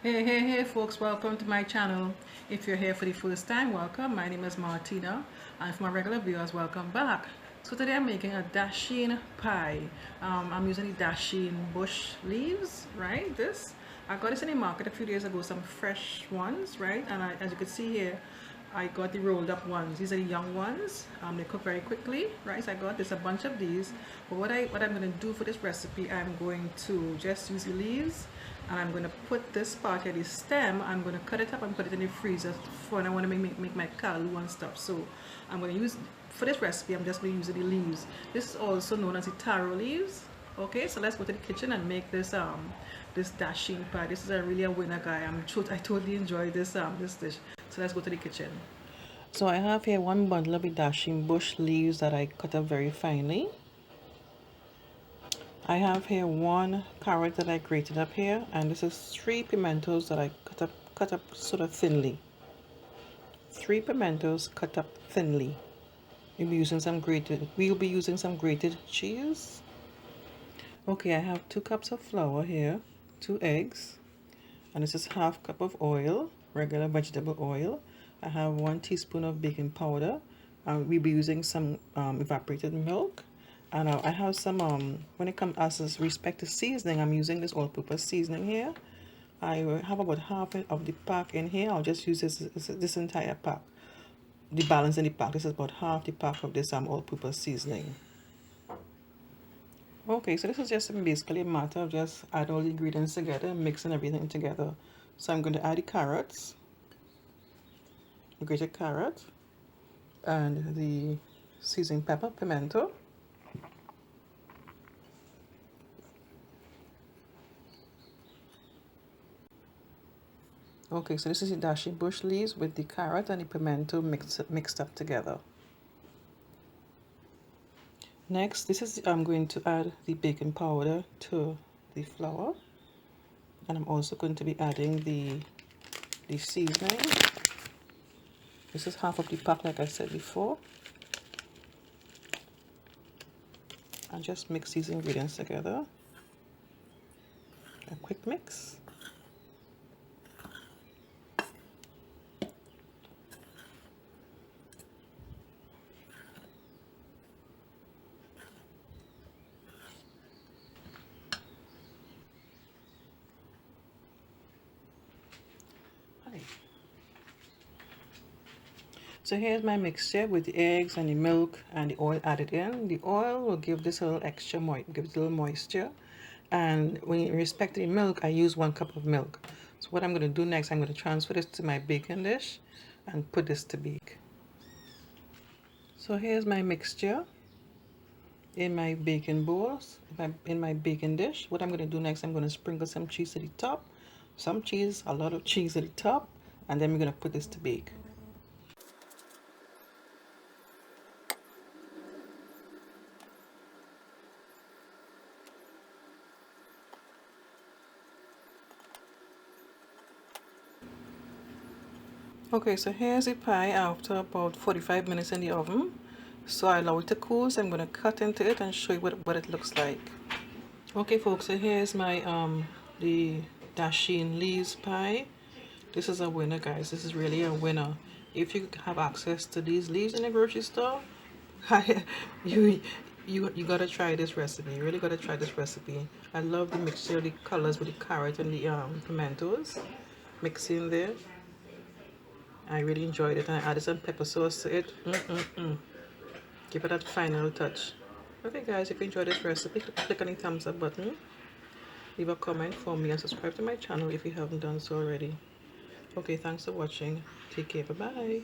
Hey folks, welcome to my channel. If you're here for the first time, welcome. My name is Martina, and for my regular viewers, welcome back. So today I'm making a Dasheen pie. I'm using the Dasheen bush leaves, right? I got this in the market a few days ago, some fresh ones, right? And as you can see here, I got the rolled up ones. These are the young ones. They cook very quickly, right? So I got this a bunch of these. But what I'm going to do for this recipe, I'm going to just use the leaves, and I'm going to put this part here, the stem. I'm going to cut it up and put it in the freezer for when I want to make my callaloo and stuff. So I'm going to use, for this recipe, I'm just going to use the leaves. This is also known as the taro leaves. Okay, so let's go to the kitchen and make this this Dasheen pie. This is really a winner, guy. I totally enjoy this this dish. So let's go to the kitchen. So I have here one bundle of the Dasheen bush leaves that I cut up very finely. I have here one carrot that I grated up here, and this is 3 pimentos that I cut up sort of thinly. 3 pimentos cut up thinly. We'll be using some grated cheese. Okay, I have 2 cups of flour here, 2 eggs, and this is ½ cup of oil, regular vegetable oil. I have 1 teaspoon of baking powder, and we'll be using some evaporated milk. And I have some, when it comes as respect to seasoning, I'm using this all-purpose seasoning here. I have about half of the pack in here. I'll just use this entire pack. The balance in the pack, this is about half the pack of this all-purpose seasoning. Okay, so this is just basically a matter of just add all the ingredients together, mixing everything together. So I'm going to add the carrots, the grated carrot, and the seasoned pepper, pimento. Okay, so this is the Dasheen bush leaves with the carrot and the pimento mixed up together. Next, I'm going to add the baking powder to the flour, and I'm also going to be adding the seasoning. This is half of the pack, like I said before. And just mix these ingredients together. A quick mix. So here's my mixture with the eggs and the milk and the oil added in. The oil will give this a little extra give it a little moisture. And when in respect to the milk, I use 1 cup of milk. So what I'm going to do next, I'm going to transfer this to my baking dish and put this to bake. So here's my mixture in my baking bowls, in my baking dish. What I'm going to do next, I'm going to sprinkle some cheese at the top. Some cheese, a lot of cheese at the top, and then we're going to put this to bake. Okay, so here's the pie after about 45 minutes in the oven. So I allow it to cool, so I'm going to cut into it and show you what it looks like. Okay folks, so here's my the Dasheen leaves pie. This is a winner, guys. This is really a winner. If you have access to these leaves in the grocery store, you gotta try this recipe. You really gotta try this recipe. I love the mixture of the colors with the carrot and the pimentos mixing there. I really enjoyed it, and I added some pepper sauce to it. Give it that final touch. Okay guys, if you enjoyed this recipe, click on the thumbs up button, leave a comment for me, and subscribe to my channel if you haven't done so already. Okay, thanks for watching. Take care. Bye bye.